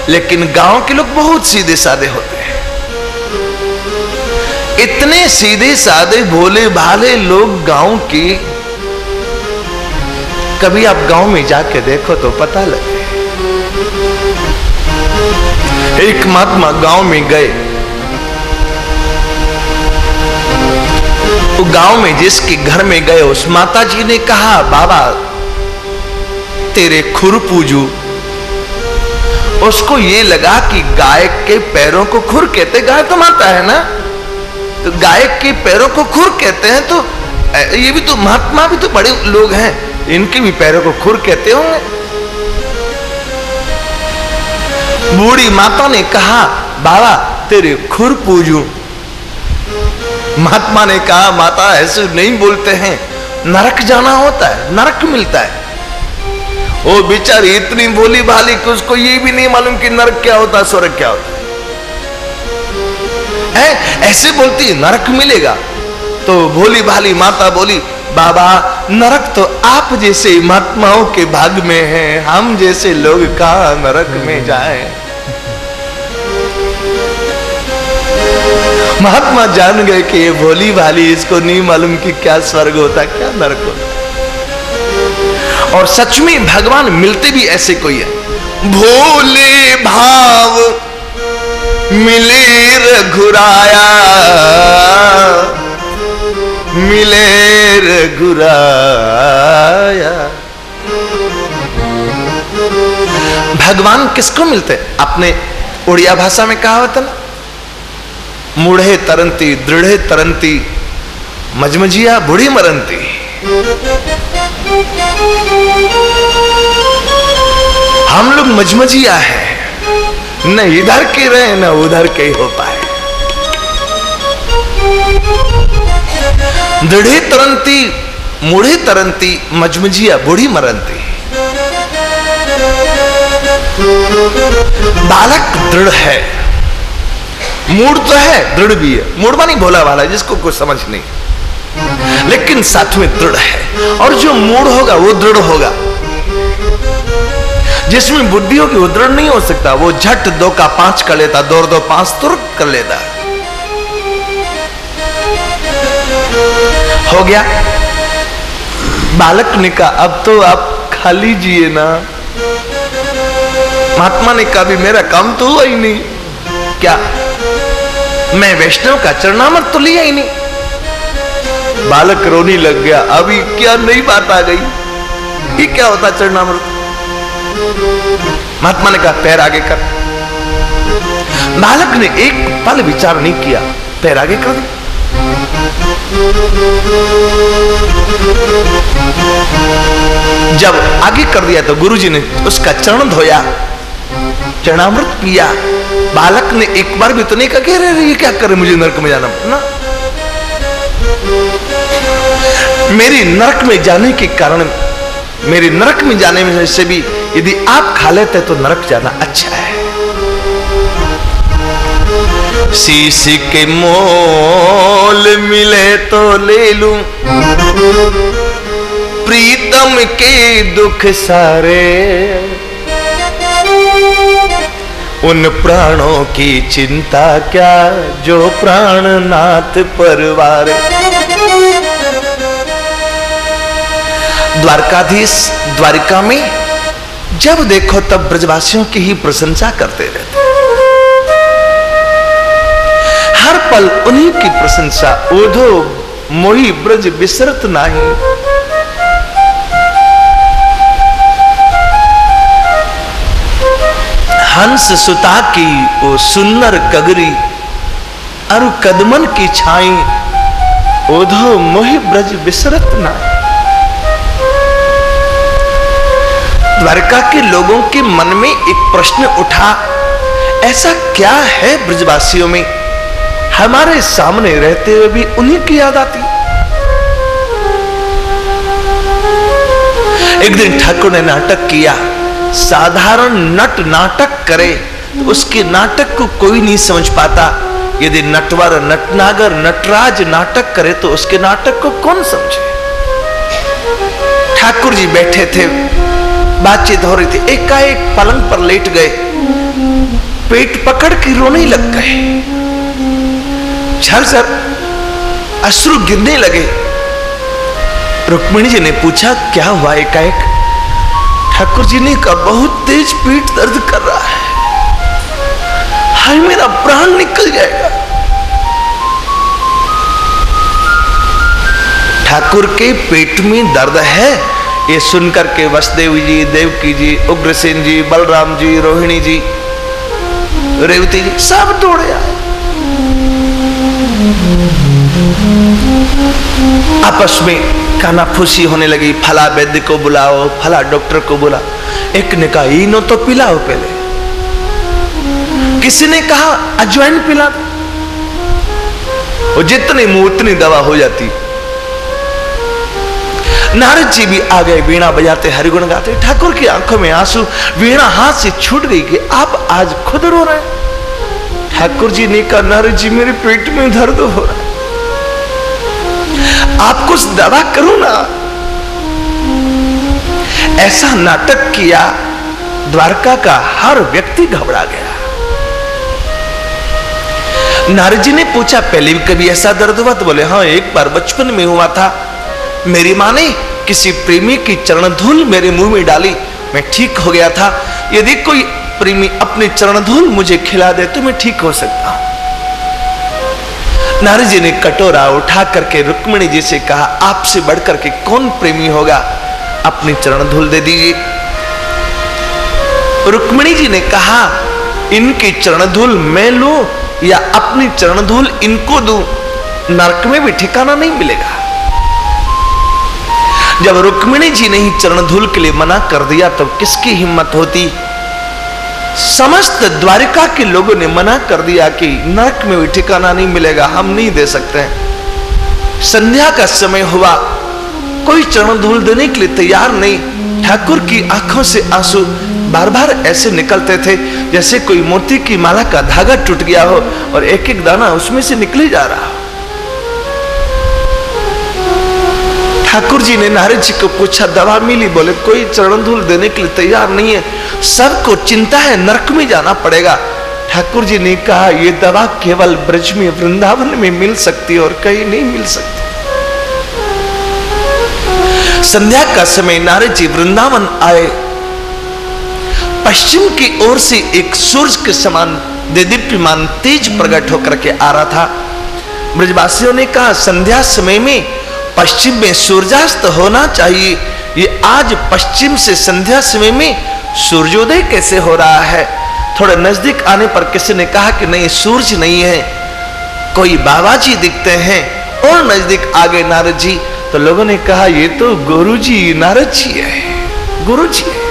लेकिन गांव के लोग बहुत सीधे साधे होते हैं। इतने सीधे साधे भोले भाले लोग गांव के, कभी आप गांव में जाके देखो तो पता लगे। एक महात्मा गांव में गए, तो गांव में जिसके घर में गए उस माता जी ने कहा बाबा तेरे खुर पूजू। उसको ये लगा कि गाय के पैरों को खुर कहते, गाय तो माता है ना, तो गाय के पैरों को खुर कहते हैं, तो ये भी तो महात्मा भी तो बड़े लोग हैं, इनके भी पैरों को खुर कहते होंगे। बूढ़ी माता ने कहा बाबा तेरे खुर पूजूं। महात्मा ने कहा माता ऐसे नहीं बोलते हैं, नरक जाना होता है, नरक मिलता है। वो बेचारी इतनी भोली भाली कि उसको ये भी नहीं मालूम कि नरक क्या होता है, स्वर्ग क्या होता है। ऐसे बोलती नरक मिलेगा, तो भोली भाली माता बोली बाबा नरक तो आप जैसे महात्माओं के भाग में है, हम जैसे लोग कहां नरक में जाएं। महात्मा जान गए कि ये भोली भाली, इसको नहीं मालूम कि क्या स्वर्ग होता है क्या नरक होता है। और सच में भगवान मिलते भी ऐसे कोई है। भोले भाव मिले रघुराया, मिले रघुराया। भगवान किसको मिलते? अपने उड़िया भाषा में कहा होता ना, मूढ़े तरंती दृढ़े तरंती मजमजिया बूढ़ी मरंती। हम लोग मजमजिया हैं, न इधर के रहे न उधर के हो पाए। दृढ़े तरंती मूढ़े तरंती मजमजिया बूढ़ी मरंती। बालक दृढ़ है, मूड तो है, दृढ़ भी है। मूड मानी भोला वाला जिसको कुछ समझ नहीं, लेकिन साथ में दृढ़ है। और जो मूड होगा वो दृढ़ होगा। जिसमें बुद्धि होगी वो दृढ़ नहीं हो सकता, वो झट 2 का 5 कर लेता, 2 और 2 5 तुरंत कर लेता। हो गया। बालक ने कहा अब तो आप खा लीजिए ना। महात्मा ने कहा भी मेरा काम तो हुआ ही नहीं, क्या मैं वैष्णव का चरणामृत तो लिया ही नहीं। बालक रोने लग गया, अभी क्या नई बात आ गई, ये क्या होता चरणामृत। महात्मा ने कहा पैर आगे कर। बालक ने एक पल विचार नहीं किया, पैर आगे कर दिया। जब आगे कर दिया तो गुरुजी ने उसका चरण धोया, चरणामृत पिया। बालक ने एक बार भी तो नहीं कहा कि अरे ये क्या कर रहे, मुझे नरक में जाना ना। मेरी नरक में जाने के कारण, मेरे नरक में जाने में से भी यदि आप खा लेते तो नरक जाना अच्छा है। शीश के मोल मिले तो ले लूं, प्रीतम के दुख सारे, उन प्राणों की चिंता क्या जो प्राणनाथ परवारे। द्वारकाधीश द्वारिका में जब देखो तब ब्रजवासियों की ही प्रशंसा करते रहते, हर पल उन्हीं की प्रशंसा। ओधो मोहि ब्रज बिसरत नाही, हंस सुता की वो सुंदर कगरी, अरु कदमन की छाई, ओधो मोहि ब्रज बिसरत नाही। द्वारका के लोगों के मन में एक प्रश्न उठा, ऐसा क्या है ब्रजवासियों में, हमारे सामने रहते हुए भी उन्हीं की याद आती। एक दिन ठाकुर ने नाटक किया। साधारण नट नाटक करे तो उसके नाटक को कोई नहीं समझ पाता, यदि नटवर नटनागर नटराज नाटक करे तो उसके नाटक को कौन समझे। ठाकुर जी बैठे थे, बातचीत हो रही थी, एकाएक पलंग पर लेट गए, पेट पकड़ के रोने लग गए, झरझर अश्रु गिरने लगे। रुक्मिणी जी ने पूछा क्या हुआ एकाएक। ठाकुर जी ने कहा बहुत तेज पेट दर्द कर रहा है, हाय मेरा प्राण निकल जाएगा। ठाकुर के पेट में दर्द है ये सुनकर के वसुदेव जी, देवकी जी, उग्रसेन जी, बलराम जी, रोहिणी जी, रेवती जी सब दौड़े आए। आपस में कानाफूसी होने लगी। फला वैद्य को बुलाओ, फला डॉक्टर को बुला। एक ने कहा इनो तो पिलाओ पहले, किसी ने कहा अजवाइन पिला दो। और जितनी मुंह उतनी दवा हो जाती। नारद जी भी आ गए, वीणा बजाते हरिगुण गाते। ठाकुर की आंखों में आंसू, वीणा हाथ से छूट गई कि आप आज खुद रो रहे हैं। ठाकुर जी ने कहा नारद जी मेरे पेट में दर्द हो रहा है, आप कुछ दवा करो ना। ऐसा नाटक किया, द्वारका का हर व्यक्ति घबरा गया। नारद जी ने पूछा पहले भी कभी ऐसा दर्द हुआ? तो बोले हाँ, एक बार बचपन में हुआ था। मेरी मां ने किसी प्रेमी की चरण धूल मेरे मुंह में डाली, मैं ठीक हो गया था। यदि कोई प्रेमी अपनी चरण धूल मुझे खिला दे तो मैं ठीक हो सकता हूं। नारद जी ने कटोरा उठा करके रुक्मिणी जी से कहा आपसे बढ़कर के कौन प्रेमी होगा, अपनी चरण धूल दे दीजिए। रुक्मिणी जी ने कहा इनकी चरण धूल मैं लूं या अपनी चरण धूल इनको दूं, नरक में भी ठिकाना नहीं मिलेगा। जब रुक्मिणी जी ने ही चरण धूल के लिए मना कर दिया तब तो किसकी हिम्मत होती। समस्त द्वारिका के लोगों ने मना कर दिया कि नरक में भी ठिकाना नहीं मिलेगा, हम नहीं दे सकते हैं। संध्या का समय हुआ, कोई चरण धूल देने के लिए तैयार नहीं। ठाकुर की आंखों से आंसू बार बार ऐसे निकलते थे जैसे कोई मोती की माला का धागा टूट गया हो और एक एक दाना उसमें से निकले जा रहा हो। ठाकुर जी ने नारद जी को पूछा दवा मिली? बोले कोई चरण धूल देने के लिए तैयार नहीं है, सबको चिंता है नरक में जाना पड़ेगा। ठाकुर जी ने कहा यह दवा केवल ब्रज में वृंदावन में मिल सकती है और कहीं नहीं मिल सकती। संध्या का समय नारद जी वृंदावन आए। पश्चिम की ओर से एक सूरज के समान देदीप्यमान तेज प्रकट होकर के आ रहा था। ब्रजवासियों ने कहा संध्या समय में पश्चिम में सूर्यास्त होना चाहिए, ये आज पश्चिम से संध्या समय में सूर्योदय कैसे हो रहा है? थोड़ा नजदीक आने पर किसी ने कहा कि नहीं सूरज नहीं है, कोई बाबा जी दिखते हैं। और नजदीक आ गए नारद जी तो लोगों ने कहा ये तो गुरु जी नारद जी है, गुरु जी है।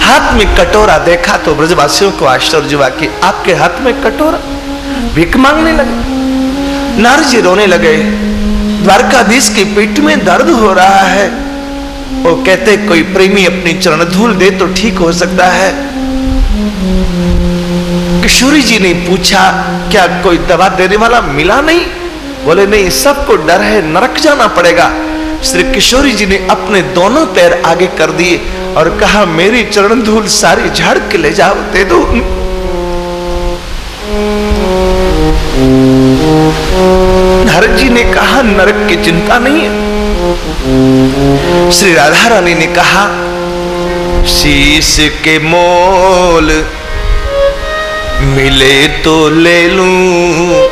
हाथ में कटोरा देखा तो ब्रजवासियों को आश्चर्य हुआ कि आपके हाथ में कटोरा। भीख मांगने लगे। नारद जी रोने लगे, द्वारकाधीश के पेट में दर्द हो रहा है। वो कहते कोई प्रेमी अपनी चरण धूल दे तो ठीक हो सकता है। किशोरी जी ने पूछा क्या कोई दवा देने वाला मिला नहीं? बोले नहीं, सबको डर है नरक जाना पड़ेगा। श्री किशोरी जी ने अपने दोनों पैर आगे कर दिए और कहा मेरी चरण धूल सारी झाड़ के ले जाओ, दे दो। नारद जी ने कहा नरक की चिंता नहीं है। श्री राधा रानी ने कहा शीश के मोल मिले तो ले लूं,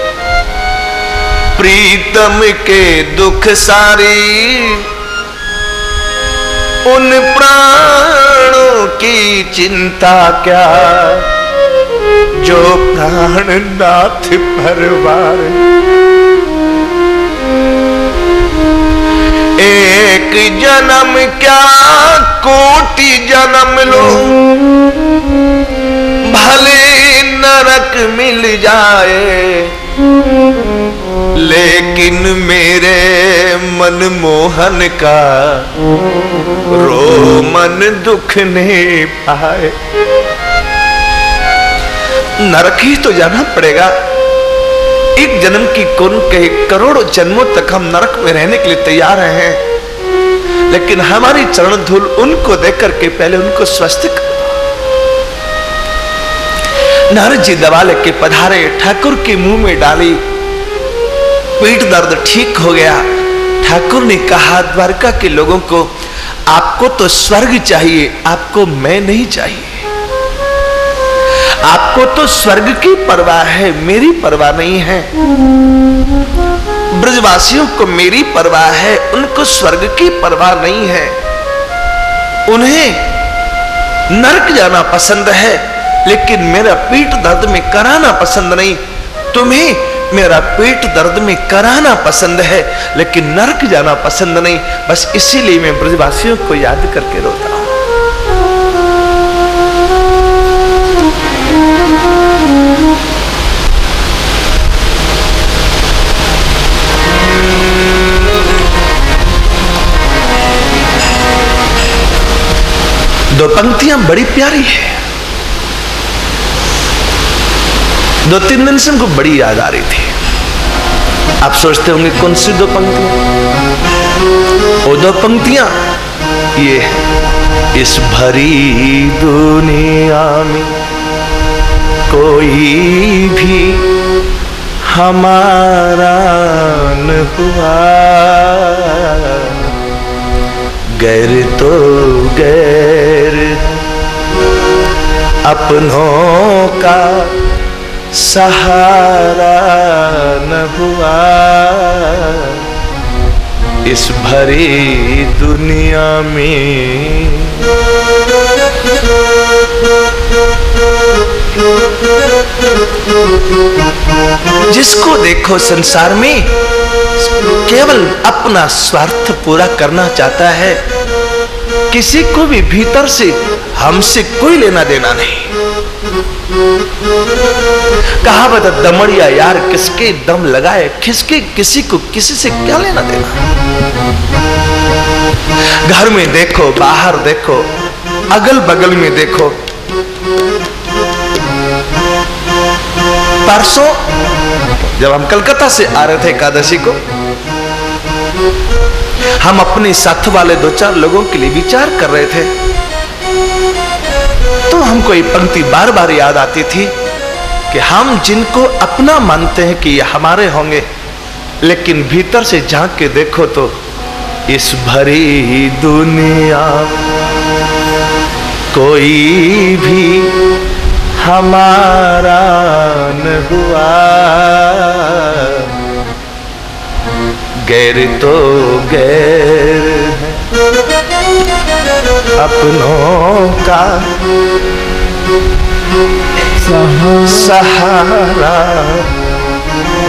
प्रीतम के दुख सारी उन प्राणों की चिंता क्या, जो प्राण नाथ परवार। एक जन्म क्या कोटि जन्म लो, भले नरक मिल जाए, लेकिन मेरे मनमोहन का रो मन दुख नहीं पाए। नरक ही तो जाना पड़ेगा। एक जन्म की कौन कहे, करोड़ों जन्मों तक हम नरक में रहने के लिए तैयार हैं, लेकिन हमारी चरण धूल उनको देकर के पहले उनको स्वस्थ कर। नारद जी दवा लेके पधारे, ठाकुर के मुंह में डाली, पेट दर्द ठीक हो गया। ठाकुर ने कहा द्वारका के लोगों को आपको तो स्वर्ग चाहिए, आपको मैं नहीं चाहिए। आपको तो स्वर्ग की परवाह है, मेरी परवाह नहीं है। ब्रजवासियों को मेरी परवाह है, उनको स्वर्ग की परवाह नहीं है। उन्हें नरक जाना पसंद है, लेकिन मेरा पेट दर्द में कराना पसंद नहीं। तुम्हें मेरा पेट दर्द में कराना पसंद है, लेकिन नरक जाना पसंद नहीं। बस इसीलिए मैं ब्रजवासियों को याद करके रोता हूं। दो पंक्तियां बड़ी प्यारी है, 2-3 दिन से हमको बड़ी याद आ रही थी। आप सोचते होंगे कौन सी 2 पंक्तियां? वो 2 पंक्तियां ये है, इस भरी दुनिया में कोई भी हमारा न हुआ, गैर तो गैर अपनों का सहारा न हुआ, इस भरी दुनिया में। जिसको देखो संसार में केवल अपना स्वार्थ पूरा करना चाहता है, किसी को भी भीतर से हमसे कोई लेना देना नहीं। कहावत दमड़िया यार किसके दम लगाए खिसके, किसी को किसी से क्या लेना देना। घर में देखो, बाहर देखो, अगल बगल में देखो। परसों जब हम कलकत्ता से आ रहे थे एकादशी को, हम अपने साथ वाले 2-4 लोगों के लिए विचार कर रहे थे, तो हमको ये पंक्ति बार बार याद आती थी कि हम जिनको अपना मानते हैं कि ये हमारे होंगे, लेकिन भीतर से झांक के देखो तो इस भरी दुनिया कोई भी हमारा न हुआ, गैर तो गैर अपनों का सहारा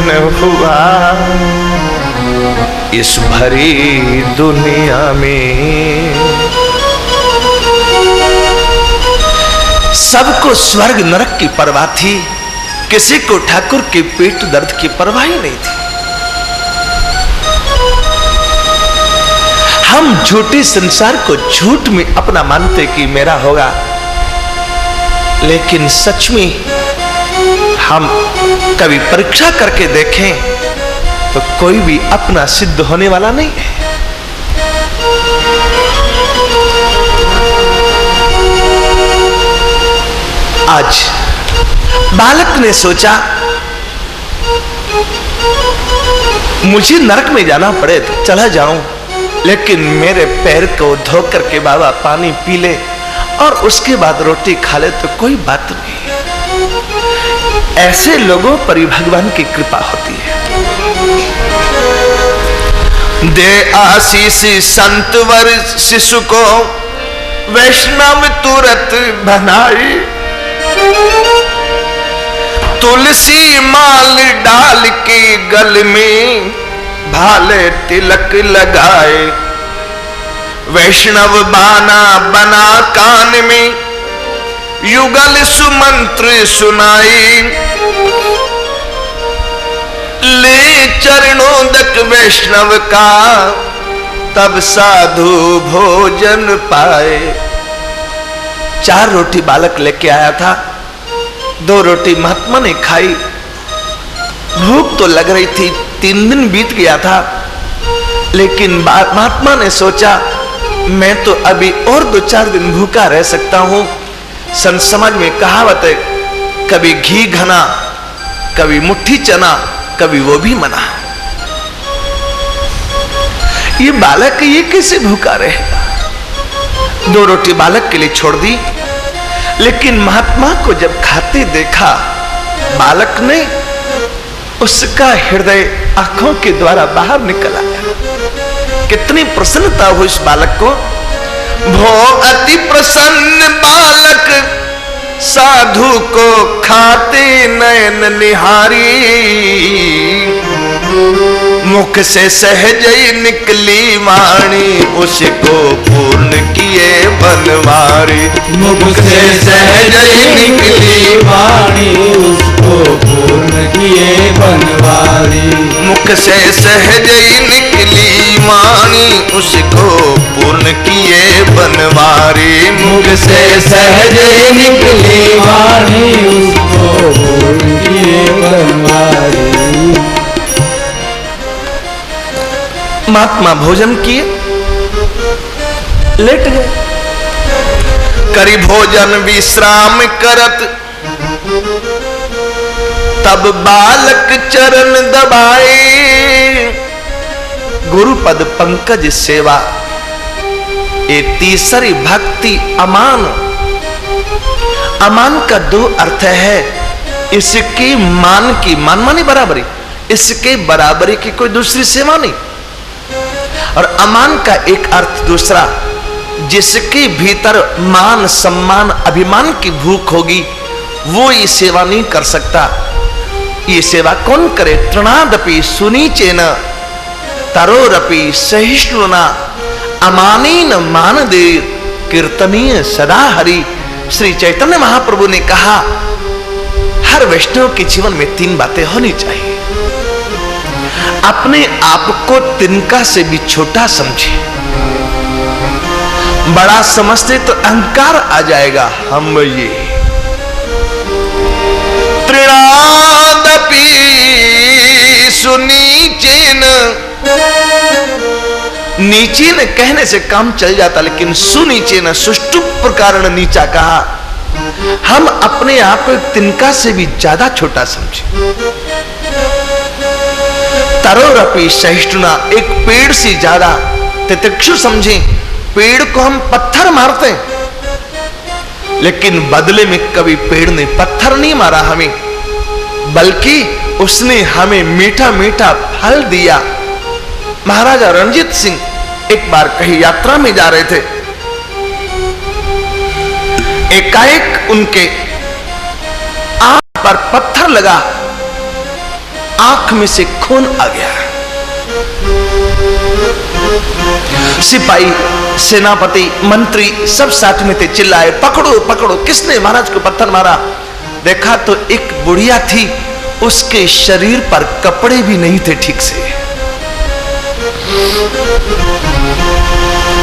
न हुआ, इस भरी दुनिया में। सबको स्वर्ग नरक की परवाह थी, किसी को ठाकुर के पेट दर्द की परवाह ही नहीं थी। हम झूठे संसार को झूठ में अपना मानते कि मेरा होगा, लेकिन सच में हम कभी परीक्षा करके देखें तो कोई भी अपना सिद्ध होने वाला नहीं है। आज बालक ने सोचा मुझे नरक में जाना पड़े तो चला जाऊं, लेकिन मेरे पैर को धो करके बाबा पानी पी ले और उसके बाद रोटी खा ले तो कोई बात नहीं। ऐसे लोगों पर ही भगवान की कृपा होती है। दे आशीष संतवर शिशु को वैष्णव तुरंत बनाई, तुलसी माल डाल के गल में भाले तिलक लगाए, वैष्णव बाना बना कान में युगल सुमंत्र सुनाई, ले चरणोदक वैष्णव का तब साधु भोजन पाए। 4 रोटी बालक लेके आया था, 2 रोटी महात्मा ने खाई। भूख तो लग रही थी, 3 दिन बीत गया था, लेकिन महात्मा ने सोचा मैं तो अभी और 2-4 दिन भूखा रह सकता हूं। संत समाज में कहावत है, कभी घी घना, कभी मुट्ठी चना, कभी वो भी मना। ये बालक ये कैसे भूखा रहेगा? 2 रोटी बालक के लिए छोड़ दी, लेकिन महात्मा को जब खाते देखा बालक ने उसका हृदय आंखों के द्वारा बाहर निकल आया। कितनी प्रसन्नता हुई इस बालक को। भो अति प्रसन्न बालक साधु को खाते नयन निहारी, मुख से सहज ही निकली वाणी उसको पूर्ण किए बनवारी। मुख से सहज ही निकली वाणी उसको पूर्ण किए बनवारी। मुख से सहज ही निकली वाणी उसको पूर्ण किए बनवारी। मुख से सहज ही निकली वाणी उसको पूर्ण किए बनवारी। महात्मा भोजन किए, लेट गए। करी भोजन विश्राम करत, तब बालक चरण दबाए। गुरुपद पंकज सेवा, ये तीसरी भक्ति अमान। अमान का दो अर्थ है। इसकी मान की, मान मानी बराबरी, इसके बराबरी की कोई दूसरी सेवा नहीं। और अमान का एक अर्थ दूसरा, जिसके भीतर मान सम्मान अभिमान की भूख होगी वो ये सेवा नहीं कर सकता। ये सेवा कौन करे? तृणादपि सुनीचेन तरोरपि सहिष्णुना अमानेन मानदेर कीर्तनीय सदा हरि। श्री चैतन्य महाप्रभु ने कहा, हर वैष्णव के जीवन में तीन बातें होनी चाहिए। अपने आप को तिनका से भी छोटा समझे। बड़ा समझते तो अहंकार आ जाएगा। हम ये तृणादपि सुनीचेन, नीचे न कहने से काम चल जाता, लेकिन सुनीचे न सुष्टुप प्रकार नीचा कहा। हम अपने आप को तिनका से भी ज्यादा छोटा समझे। तरोरपि सहिष्णुना, एक पेड़ से ज्यादा तितिक्षु समझे। पेड़ को हम पत्थर मारते हैं, लेकिन बदले में कभी पेड़ ने पत्थर नहीं मारा हमें, बल्कि उसने हमें मीठा मीठा फल दिया। महाराजा रणजीत सिंह एक बार कहीं यात्रा में जा रहे थे। एकाएक उनके आंख पर पत्थर लगा, आंख में से खून आ गया। सिपाही, सेनापति, मंत्री सब साथ में थे, चिल्लाए, पकड़ो पकड़ो, किसने महाराज को पत्थर मारा? देखा तो एक बुढ़िया थी, उसके शरीर पर कपड़े भी नहीं थे ठीक से।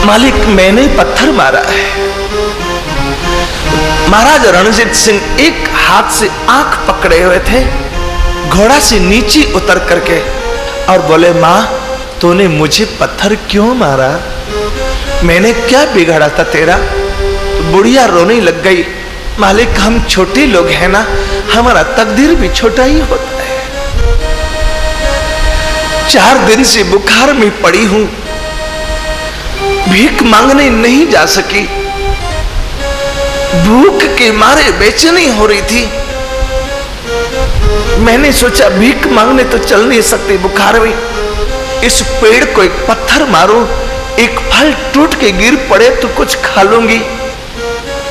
मालिक, मैंने पत्थर मारा है। महाराज रणजीत सिंह एक हाथ से आंख पकड़े हुए थे, घोड़ा से नीचे उतर करके, और बोले, मां तूने मुझे पत्थर क्यों मारा? मैंने क्या बिगाड़ा था तेरा? तो बुढ़िया रोने लग गई। मालिक, हम छोटे लोग हैं ना, हमारा तकदीर भी छोटा ही होता है। 4 दिन से बुखार में पड़ी हूं, भीख मांगने नहीं जा सकी, भूख के मारे बेचैनी हो रही थी। मैंने सोचा भीख मांगने तो चल नहीं सकती बुखार में, इस पेड़ को एक पत्थर मारूं, एक फल टूट के गिर पड़े तो कुछ खा लूंगी,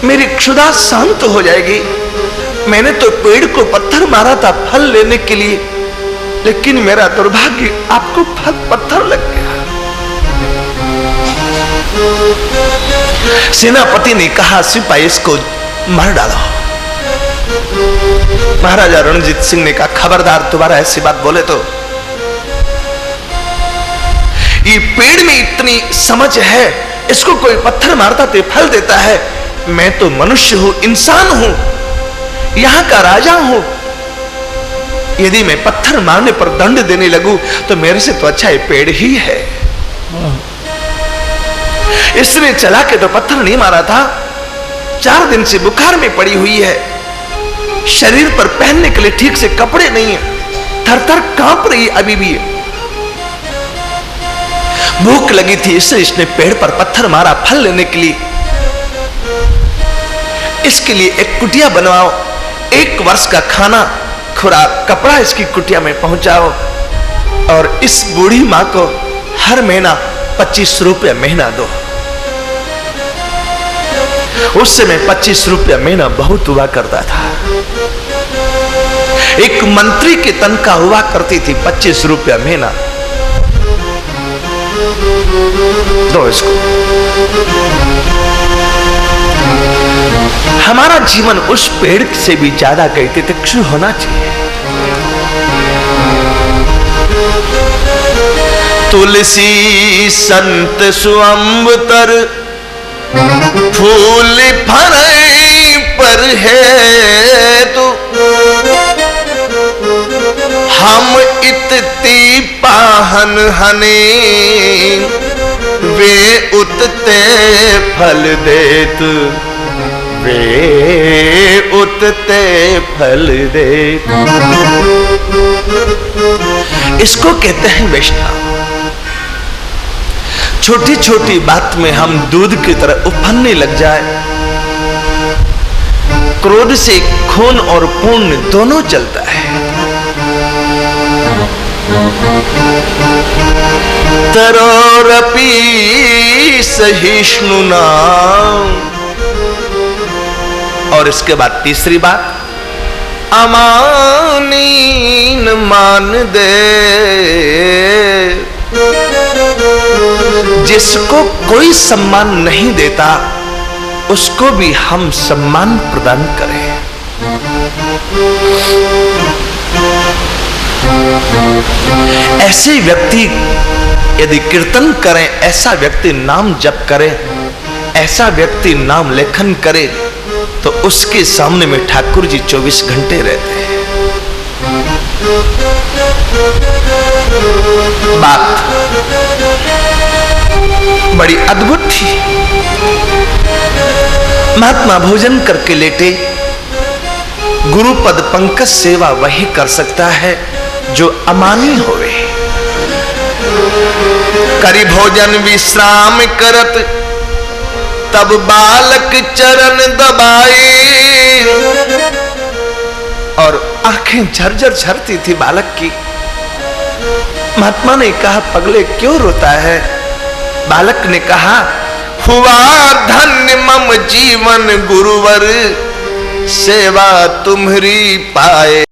मेरी क्षुधा शांत हो जाएगी। मैंने तो पेड़ को पत्थर मारा था फल लेने के लिए, लेकिन मेरा दुर्भाग्य आपको फल पत्थर लग गया। सेनापति ने कहा, सिपाही इसको मार डालो। महाराजा रणजीत सिंह ने कहा, खबरदार, दोबारा ऐसी बात बोले तो। ये पेड़ में इतनी समझ है, इसको कोई पत्थर मारता तो फल देता है। मैं तो मनुष्य हूं, इंसान हूं, यहां का राजा हूं। यदि मैं पत्थर मारने पर दंड देने लगूं तो मेरे से तो अच्छा ये पेड़ ही है। इसने चला के तो पत्थर नहीं मारा था, 4 दिन से बुखार में पड़ी हुई है, शरीर पर पहनने के लिए ठीक से कपड़े नहीं है, थर थर कांप रही अभी भी। भूख लगी थी, इससे इसने पेड़ पर पत्थर मारा फल लेने के लिए। इसके लिए एक कुटिया बनवाओ, 1 वर्ष का खाना खुराक कपड़ा इसकी कुटिया में पहुंचाओ और इस बूढ़ी मां को हर महीना 25 रुपया महीना दो। उस समय 25 रुपया महीना बहुत हुआ करता था। एक मंत्री की तनख्वाह हुआ करती थी 25 रुपया महीना। दो इसको। हमारा जीवन उस पेड़ से भी ज्यादा कहते थे होना चाहिए। तुलसी संत सुअंबतर फूल फरे पर है तो हम इतती पाहन हने वे उतते फल देत, वे उतते फल देत। इसको कहते हैं वैष्णव। छोटी छोटी बात में हम दूध की तरह उफनने लग जाए। क्रोध से खून और पुण्य दोनों चलता है। तरोरपि सहिष्णुना। और इसके बाद तीसरी बात, अमानीन मान दे। जिसको कोई सम्मान नहीं देता उसको भी हम सम्मान प्रदान करें। ऐसे व्यक्ति यदि कीर्तन करें, ऐसा व्यक्ति नाम जप करे, ऐसा व्यक्ति नाम लेखन करे तो उसके सामने में ठाकुर जी 24 घंटे रहते हैं। बात बड़ी अद्भुत थी। महात्मा भोजन करके लेटे। गुरुपद पंकज सेवा वही कर सकता है जो अमानी होवे। करी भोजन विश्राम करत तब बालक चरण दबाए। और आंखें झरझर झरती थी बालक की। महात्मा ने कहा, पगले क्यों रोता है? बालक ने कहा, हुआ धन्य मम जीवन गुरुवर, सेवा तुम्हारी पाए।